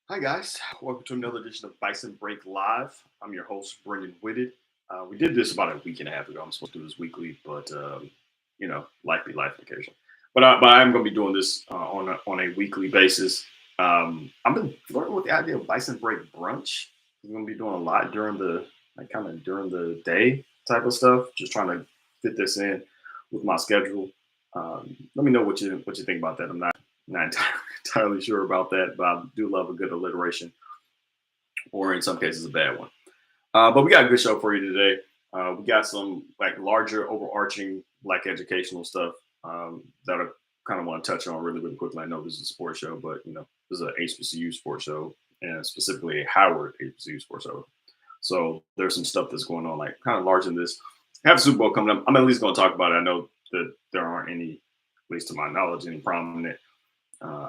Hi guys, welcome to another edition of Bison Break Live. I'm your host, Brenden Whitted. We did this about a week and a half ago. I'm supposed to do this weekly, but life be life occasion. But I'm going to be doing this on a weekly basis. I've been flirting with the idea of Bison Break brunch. I'm going to be doing a lot during the kind of during the day type of stuff. Just trying to fit this in with my schedule. Let me know what you think about that. I'm not entirely sure about that, but I do love a good alliteration, or in some cases, a bad one. But we got a good show for you today. We got some like larger, overarching, like educational stuff that I kind of want to touch on really, really quickly. I know this is a sports show, but this is an HBCU sports show, and specifically a Howard HBCU sports show. So there's some stuff that's going on, like kind of larger than this. Have a Super Bowl coming up. I'm at least going to talk about it. I know that there aren't any, at least to my knowledge, any prominent uh,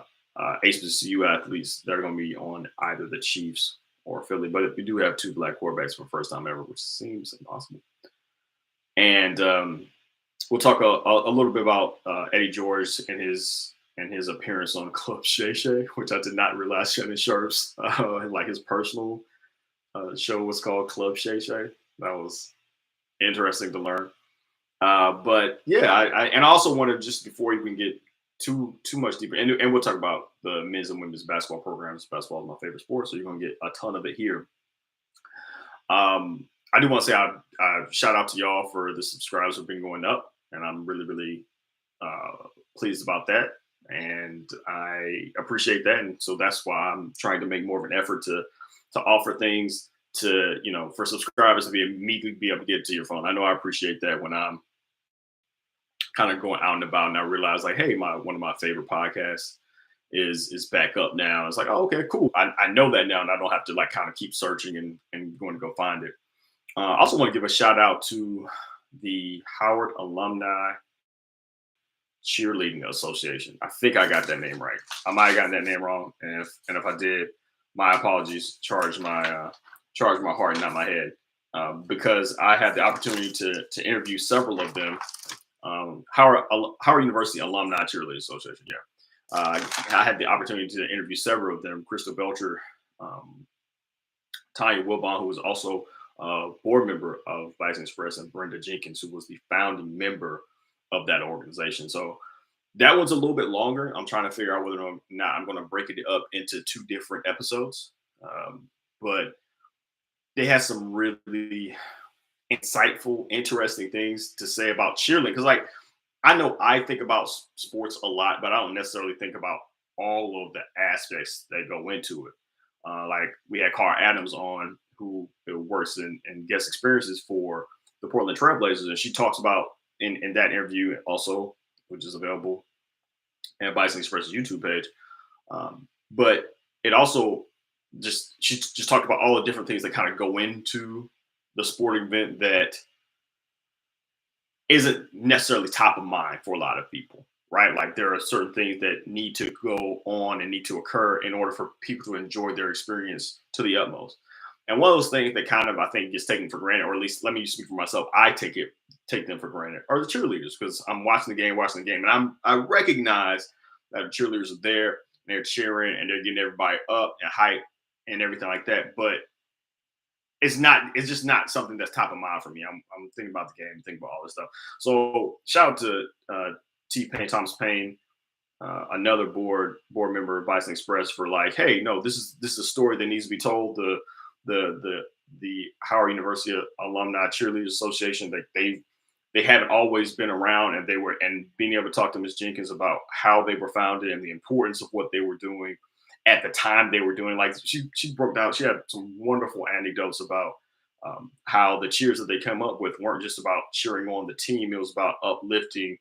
HBCU athletes that are going to be on either the Chiefs or Philly. But we do have two black quarterbacks for the first time ever, which seems impossible. And we'll talk a little bit about Eddie George and his appearance on Club Shay Shay, which I did not realize Shannon Sharp's like his personal show was called Club Shay Shay. That was interesting to learn. But yeah, and I also wanted, just before we can get too much deeper, and we'll talk about the men's and women's basketball programs. Basketball is my favorite sport, so you're gonna get a ton of it here. I do want to say I shout out to y'all for the subscribers have been going up, and I'm really really pleased about that, and I appreciate that, and so that's why I'm trying to make more of an effort to offer things to for subscribers to be immediately be able to get it to your phone. I know I appreciate that when I'm kind of going out and about, and I realized like, hey, my one of my favorite podcasts is back up now. It's like, oh, okay, cool. I know that now, and I don't have to like kind of keep searching and going to go find it. I also want to give a shout out to the Howard Alumni Cheerleading Association. I think I got that name right. I might have gotten that name wrong, and if I did, my apologies. Charge my heart, not my head, because I had the opportunity to interview several of them. Howard University Alumni Cheerleading Association. Yeah, I had the opportunity to interview several of them. Crystal Belcher, um, Tanya Wilbon, who was also a board member of Bison Express, and Brenda Jenkins, who was the founding member of that organization. So that one's a little bit longer. I'm trying to figure out whether or not I'm going to break it up into two different episodes. But they had some really insightful, interesting things to say about cheerleading. Because, like, I know I think about sports a lot, but I don't necessarily think about all of the aspects that go into it. Like, we had Carl Adams on, who works in guest experiences for the Portland Trailblazers, and she talks about in that interview also, which is available at Bison Express's YouTube page. But it also she just talked about all the different things that kind of go into the sporting event that isn't necessarily top of mind for a lot of people, right? Like, there are certain things that need to go on and need to occur in order for people to enjoy their experience to the utmost. And one of those things that kind of, I think, gets taken for granted, or at least let me speak for myself, I take them for granted, are the cheerleaders, because I'm watching the game, and I recognize that the cheerleaders are there and they're cheering and they're getting everybody up and hype and everything like that. But it's just not something that's top of mind for me. I'm thinking about the game, thinking about all this stuff. So shout out to T Pain, Thomas Payne, another board member of Bison Express, for like, hey, no, this is a story that needs to be told. The Howard University Alumni Cheerleaders Association, that they haven't always been around, and being able to talk to Ms. Jenkins about how they were founded and the importance of what they were doing at the time they were doing. Like, she broke down, she had some wonderful anecdotes about how the cheers that they come up with weren't just about cheering on the team. It was about uplifting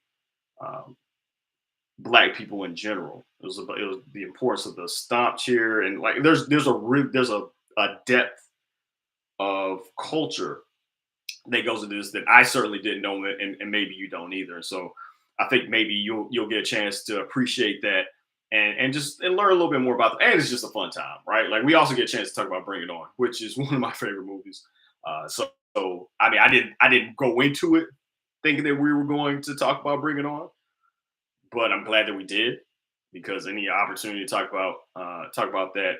um, black people in general. It was the importance of the stomp cheer, and like there's a depth of culture that goes into this that I certainly didn't know, and maybe you don't either. So I think maybe you'll get a chance to appreciate that, and just and learn a little bit more about it. And it's just a fun time, right? Like, we also get a chance to talk about Bring It On, which is one of my favorite movies. So I mean, I didn't go into it thinking that we were going to talk about Bring It On, but I'm glad that we did, because any opportunity to talk about that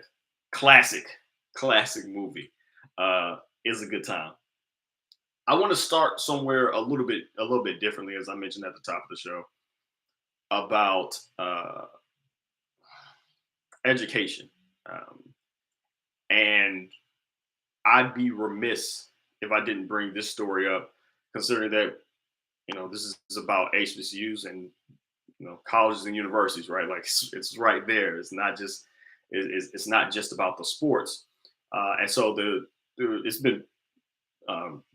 Classic, classic movie. Is a good time. I want to start somewhere a little bit differently, as I mentioned at the top of the show, about education. Um, and I'd be remiss if I didn't bring this story up, considering that this is about HBCUs and colleges and universities, right? Like it's right there. It's not just about the sports, and so it's been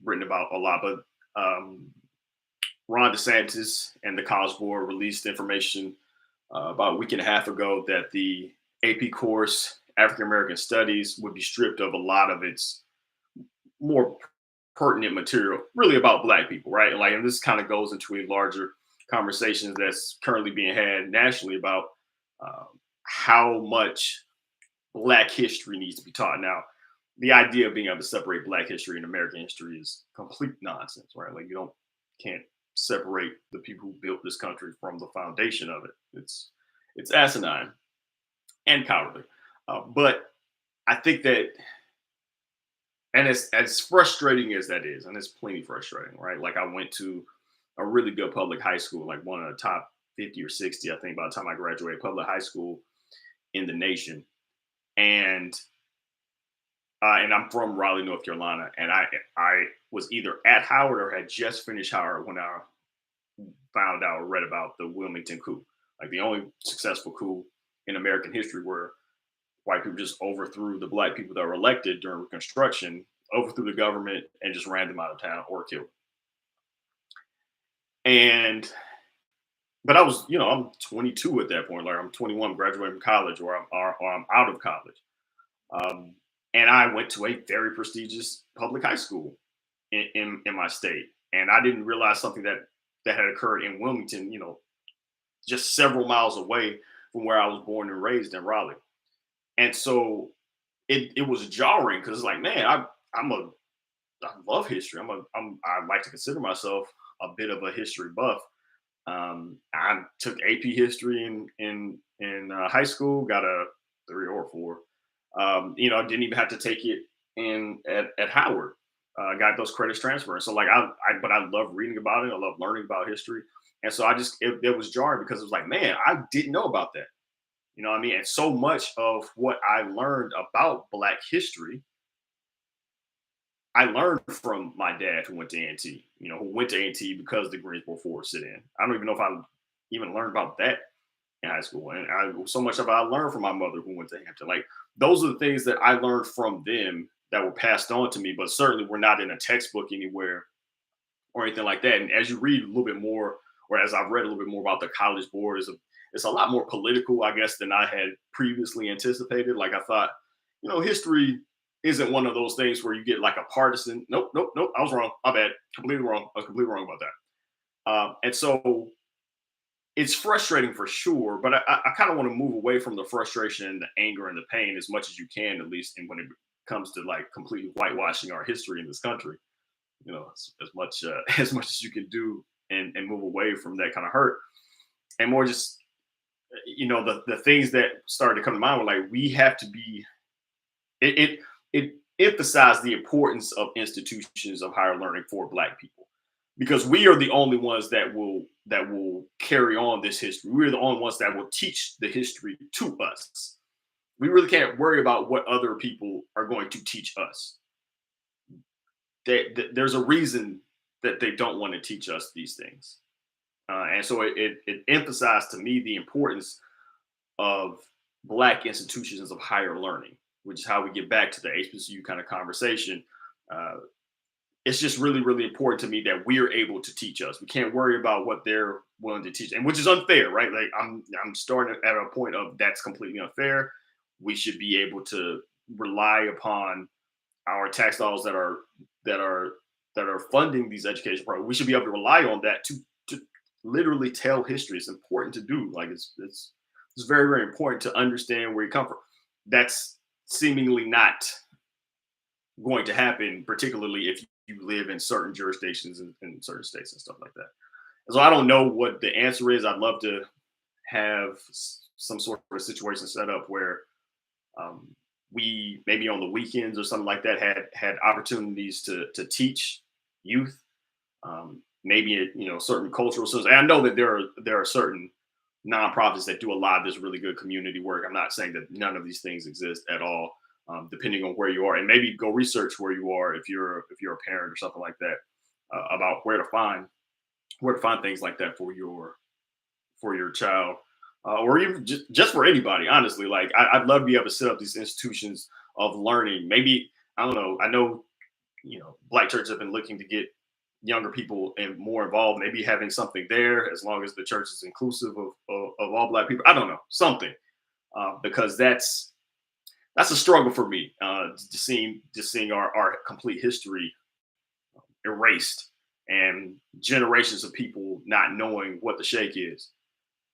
written about a lot, but Ron DeSantis and the College Board released information about a week and a half ago that the AP course African American Studies would be stripped of a lot of its more pertinent material, really about Black people, right? And this kind of goes into a larger conversation that's currently being had nationally about um, how much Black history needs to be taught. Now, the idea of being able to separate Black history and American history is complete nonsense, right? Like can't separate the people who built this country from the foundation of it. It's asinine and cowardly. But I think that, and it's as frustrating as that is, and it's plenty frustrating, right? Like I went to a really good public high school, like one of the top 50 or 60, I think, by the time I graduated public high school in the nation. And I'm from Raleigh, North Carolina, and I was either at Howard or had just finished Howard when I found out or read about the Wilmington coup, like the only successful coup in American history where white people just overthrew the Black people that were elected during Reconstruction, overthrew the government, and just ran them out of town or killed. And but I was, I'm 22 at that point, like I'm 21, graduating from college, or I'm out of college. Um, and I went to a very prestigious public high school in my state, and I didn't realize something that had occurred in Wilmington, just several miles away from where I was born and raised in Raleigh. And so it was jarring because it's like, man, I love history. I like to consider myself a bit of a history buff. I took AP history in high school, got a 3 or 4. I didn't even have to take it in at Howard. Got those credits transferred. So like but I love reading about it. I love learning about history. And so it was jarring because it was like, man, I didn't know about that. You know what I mean? And so much of what I learned about Black history, I learned from my dad who went to A&T, who went to A&T because the Greensboro Forward sit in. I don't even know if I even learned about that in high school. And so much of it I learned from my mother who went to Hampton. Like those are the things that I learned from them that were passed on to me, but certainly were not in a textbook anywhere or anything like that. And as you read a little bit more, or as I've read a little bit more about the College Board, it's a lot more political, I guess, than I had previously anticipated. Like I thought, history isn't one of those things where you get like a partisan. Nope, nope, nope. I was wrong. My bad. Completely wrong. I was completely wrong about that. And so it's frustrating for sure, but I kind of want to move away from the frustration and the anger and the pain as much as you can, at least when it comes to like completely whitewashing our history in this country. As much as much as you can do and move away from that kind of hurt, and more just the things that started to come to mind were like we have to be. It emphasized the importance of institutions of higher learning for Black people, because we are the only ones that will carry on this history. We're the only ones that will teach the history to us. We really can't worry about what other people are going to teach us. There's a reason that they don't want to teach us these things. And so it emphasized to me the importance of Black institutions of higher learning, which is how we get back to the HBCU kind of conversation. It's just really, really important to me that we're able to teach us. We can't worry about what they're willing to teach, and which is unfair, right? Like I'm starting at a point of that's completely unfair. We should be able to rely upon our tax dollars that are funding these education programs. We should be able to rely on that to literally tell history. It's important to do. Like it's very, very important to understand where you come from. That's seemingly not going to happen, particularly if you live in certain jurisdictions in certain states and stuff like that. So I don't know what the answer is. I'd love to have some sort of situation set up where we maybe on the weekends or something like that had opportunities to teach youth, maybe at certain cultural systems. And I know that there are certain nonprofits that do a lot of this really good community work. I'm not saying that none of these things exist at all, depending on where you are, and maybe go research where you are if you're a parent or something like that, about where to find things like that for your child, or even just for anybody. Honestly, like I'd love to be able to set up these institutions of learning. Maybe I don't know. I know Black churches have been looking to get younger people and more involved. Maybe having something there, as long as the church is inclusive of all Black people. I don't know, something, because that's a struggle for me. Just seeing our complete history erased, and generations of people not knowing what the shake is.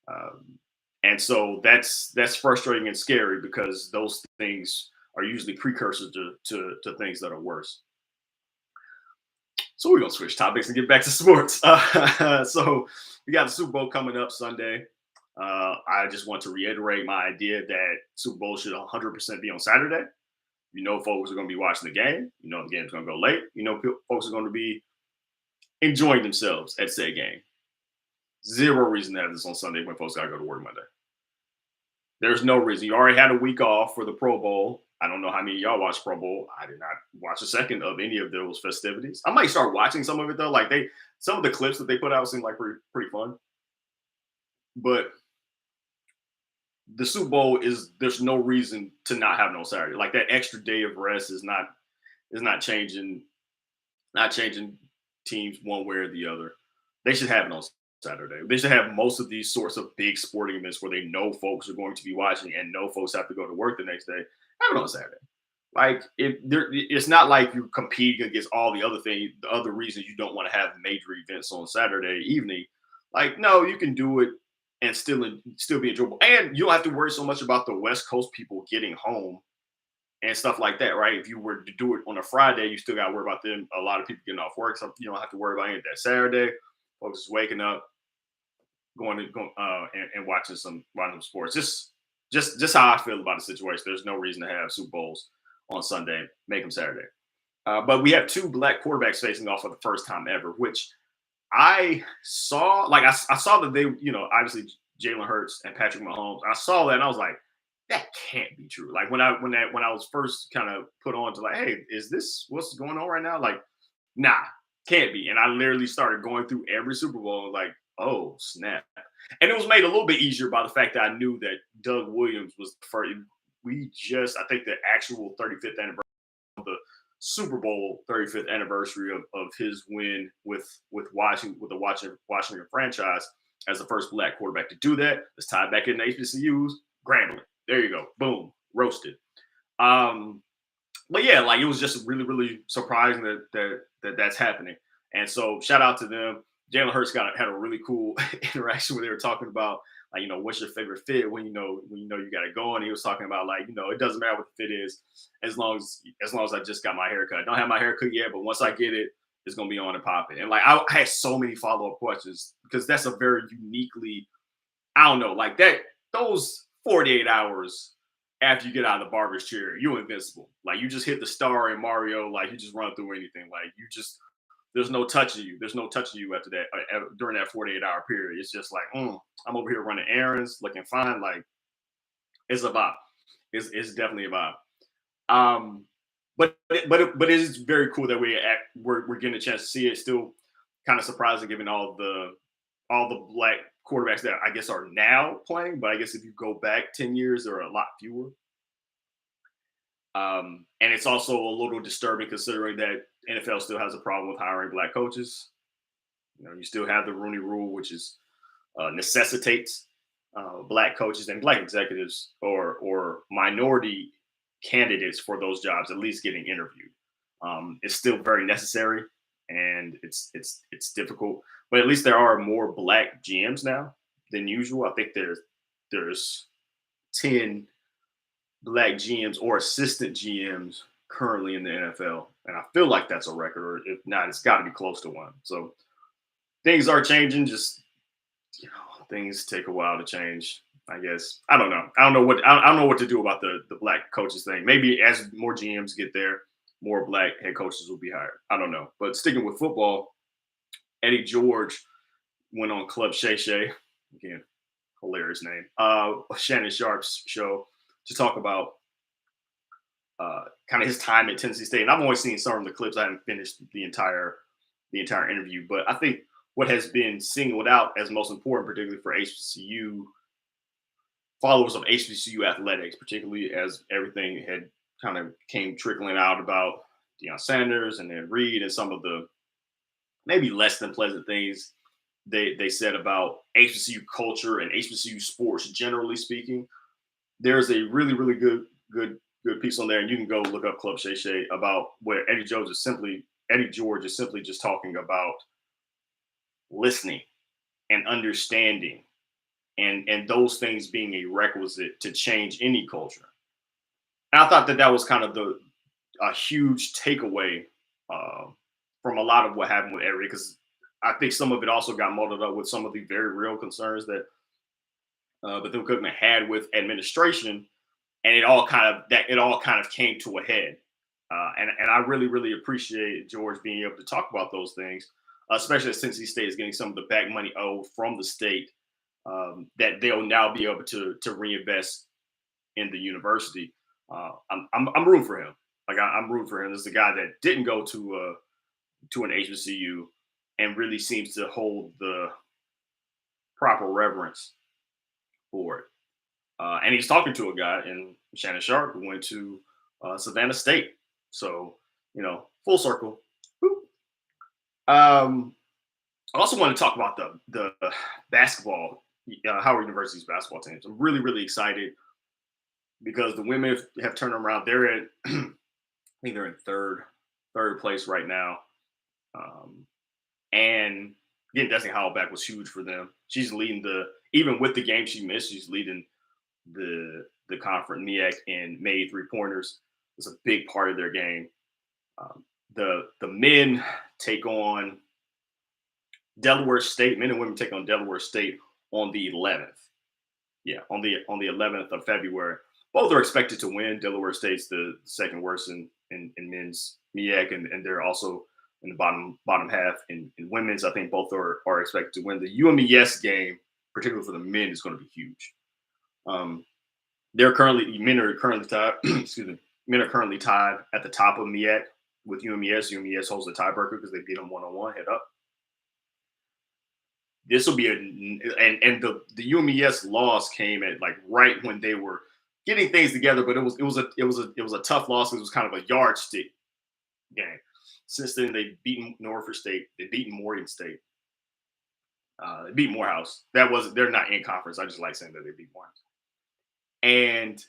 Um, and so that's frustrating and scary, because those things are usually precursors to things that are worse. So we're gonna switch topics and get back to sports. So we got the Super Bowl coming up Sunday. I just want to reiterate my idea that Super Bowl should 100% be on Saturday. Folks are going to be watching the game. The game's going to go late. Folks are going to be enjoying themselves at said game. Zero reason to have this on Sunday when folks got to go to work Monday. There's no reason. You already had a week off for the Pro Bowl. I don't know how many of y'all watched Pro Bowl. I did not watch a second of any of those festivities. I might start watching some of it though. Like some of the clips that they put out seem like pretty fun. But the Super Bowl there's no reason to not have it on Saturday. Like that extra day of rest is not changing teams one way or the other. They should have it on Saturday. They should have most of these sorts of big sporting events where they know folks are going to be watching and know folks have to go to work the next day. Have it on Saturday. Like it's not like you're competing against all the other reasons you don't want to have major events on Saturday evening. Like, no, you can do it and still be enjoyable. And you don't have to worry so much about the West Coast people getting home and stuff like that, right? If you were to do it on a Friday, you still got to worry about them. A lot of people getting off work, so you don't have to worry about any of that. Saturday, folks just waking up, going and watching some sports. Just how I feel about the situation. There's no reason to have Super Bowls on Sunday. Make them Saturday. But we have two Black quarterbacks facing off for the first time ever, which I saw. Like I saw that they, obviously Jalen Hurts and Patrick Mahomes. I saw that and I was like, that can't be true. Like when I was first kind of put on to like, hey, is this what's going on right now? Like, nah, can't be. And I literally started going through every Super Bowl, like, oh snap. And it was made a little bit easier by the fact that I knew that Doug Williams was the first. I think the actual 35th anniversary of the Super Bowl 35th anniversary of his win with the Washington franchise as the first Black quarterback to do that. Let's tie it back in HBCUs. Grambling. There you go. Boom. Roasted. But yeah, like it was just really, really surprising that's happening. And so shout out to them. Jalen Hurts had a really coal interaction where they were talking about like, what's your favorite fit when you know you got to go. And he was talking about like, it doesn't matter what the fit is as long as I just got my haircut. I don't have my haircut yet, but once I get it, it's gonna be on and popping. And like I had so many follow-up questions because that's a very uniquely, I don't know, like that those 48 hours after you get out of the barber's chair, you're invincible. Like you just hit the star in Mario, like you just run through anything. Like there's no touching you. There's no touching you after that during that 48-hour period. It's just like, I'm over here running errands, looking fine. Like it's a vibe. It's definitely a vibe. But it is very cool that we're getting a chance to see it. Still kind of surprising given all the Black quarterbacks that I guess are now playing. But I guess if you go back 10 years, there are a lot fewer. And it's also a little disturbing considering that NFL still has a problem with hiring Black coaches. You still have the Rooney Rule, which is necessitates Black coaches and Black executives or minority candidates for those jobs at least getting interviewed. It's still very necessary, and it's difficult. But at least there are more Black GMs now than usual. I think there's 10 Black GMs or assistant GMs currently in the NFL. And I feel like that's a record, or if not, it's got to be close to one. So things are changing. Just, things take a while to change. I guess I don't know. I don't know what to do about the black coaches thing. Maybe as more GMs get there, more black head coaches will be hired. I don't know. But sticking with football, Eddie George went on Club Shay Shay again, hilarious name. Shannon Sharp's show to talk about kind of his time at Tennessee State. And I've only seen some of the clips. I haven't finished the entire interview, but I think what has been singled out as most important, particularly for HBCU followers of HBCU athletics, particularly as everything had kind of came trickling out about Deion Sanders and then Reed and some of the maybe less than pleasant things they said about HBCU culture and HBCU sports, generally speaking. There's a really good piece on there, and you can go look up Club Shay Shay about where Eddie George is simply just talking about listening and understanding and those things being a requisite to change any culture. And I thought that that was kind of the a huge takeaway uh, from a lot of what happened with Eddie, because I think some of it also got muddled up with some of the very real concerns that Bethune-Cookman had with administration, and it all kind of came to a head. And I really appreciate George being able to talk about those things, especially since Tennessee State is getting some of the back money owed from the state, that they'll now be able to reinvest in the university. I'm rooting for him. Like I'm rooting for him. This is a guy that didn't go to an HBCU and really seems to hold the proper reverence for it. And he's talking to a guy in Shannon Sharp who went to Savannah State. So, full circle. Um, I also want to talk about the basketball, Howard University's basketball teams. I'm really excited because the women have turned around. They're in, I think they're in third place right now. Um, and getting Destiny Howell back was huge for them. She's leading even with the game she missed, she's leading the conference MEAC in made 3 pointers. It's a big part of their game. Um, the men take on Delaware State. Men and women take on Delaware State on the 11th. Yeah, on the 11th of February. Both are expected to win. Delaware State's the second worst in men's MEAC, and they're also in the bottom half in women's. I think both are expected to win. The UMES game, particularly for the men, is going to be huge. Um, men are currently tied. Excuse me. Men are currently tied at the top of MEAC with UMES. UMES holds the tiebreaker because they beat them 1-on-1 head up. This will be the UMES loss came at like right when they were getting things together, but it was a tough loss. It was kind of a yardstick game. Since then, they've beaten Norfolk State, they've beaten Morgan State, they beat Morehouse. They're not in conference. I just like saying that they beat Morehouse, and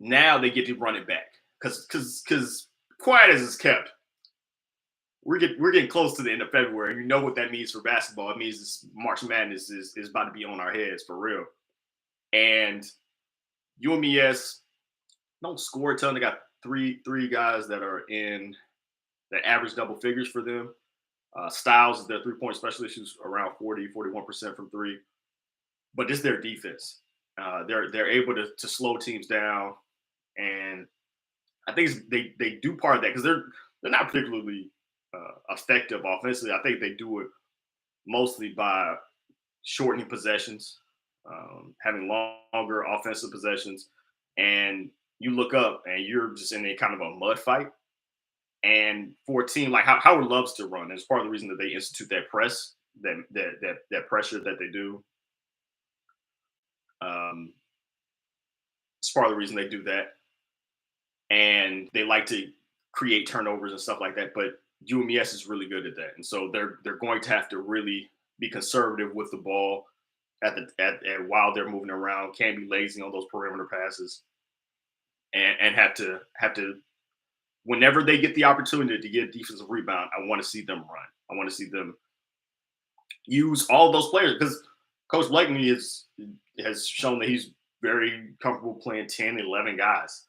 now they get to run it back because quiet as it's kept, we're getting close to the end of February. You know what that means for basketball. It means this March Madness is about to be on our heads for real. And UMES don't score a ton. They got three guys that are in that average double figures for them. Styles is their 3-point specialist, who's around 41% from three. But it's their defense. They're able to slow teams down, and I think they do part of that because they're not particularly effective offensively. I think they do it mostly by shortening possessions, having longer offensive possessions, and you look up and you're just in a kind of a mud fight. And for a team like Howard loves to run, and it's part of the reason that they institute that press, that pressure that they do. Um, it's part of the reason they do that, and they like to create turnovers and stuff like that. But UMES is really good at that, and so they're going to have to really be conservative with the ball while they're moving around. Can't be lazy on those perimeter passes, and have to whenever they get the opportunity to get a defensive rebound. I want to see them run. I want to see them use all those players because Coach Blakeney has shown that he's very comfortable playing 10, 11 guys.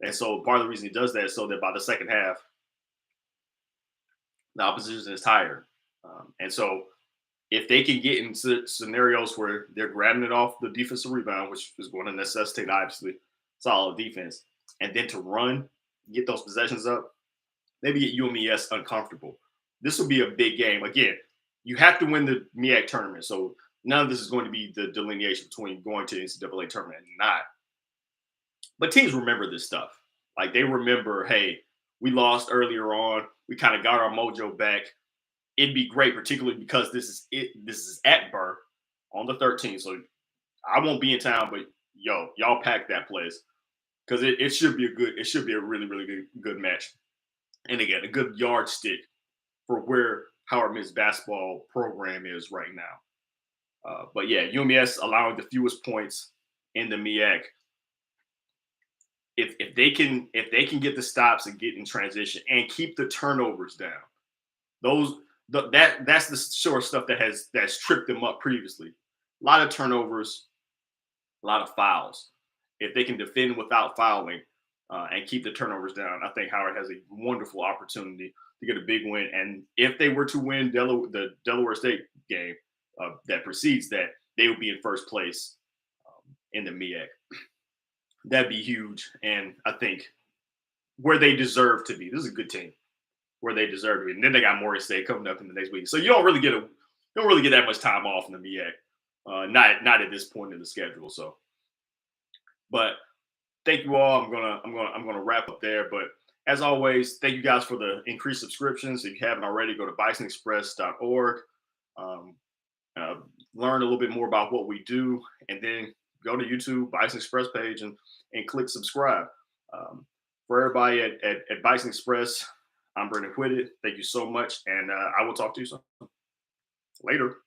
And so part of the reason he does that is so that by the second half, the opposition is tired. And so if they can get into scenarios where they're grabbing it off the defensive rebound, which is going to necessitate obviously solid defense, and then to run, get those possessions up, maybe get UMES uncomfortable. This will be a big game. Again, you have to win the MEAC tournament. So none of this is going to be the delineation between going to the NCAA tournament and not. But teams remember this stuff. Like they remember, hey, we lost earlier on. We kind of got our mojo back. It'd be great, particularly because this is it. This is at Burr on the 13th. So I won't be in town, but yo, y'all pack that place because it should be a good. It should be a really, really good match. And again, a good yardstick for where Howard men's basketball program is right now. But yeah, UMS allowing the fewest points in the MEAC. If they can get the stops and get in transition and keep the turnovers down, that's the sort of stuff that's tripped them up previously. A lot of turnovers, a lot of fouls. If they can defend without fouling and keep the turnovers down, I think Howard has a wonderful opportunity to get a big win. And if they were to win the Delaware State game that precedes that, they would be in first place in the MEAC. That'd be huge, and I think where they deserve to be. This is a good team where they deserve to be. And then they got Morgan State coming up in the next week, so you don't really get that much time off in the MEAC. Not at this point in the schedule. So, but thank you all. I'm gonna wrap up there. But as always, thank you guys for the increased subscriptions. If you haven't already, go to bisonexpress.org. Learn a little bit more about what we do, and then go to YouTube, Bison Express page, and click subscribe. For everybody at Bison Express, I'm Brenden Whitted. Thank you so much, and I will talk to you soon. Later.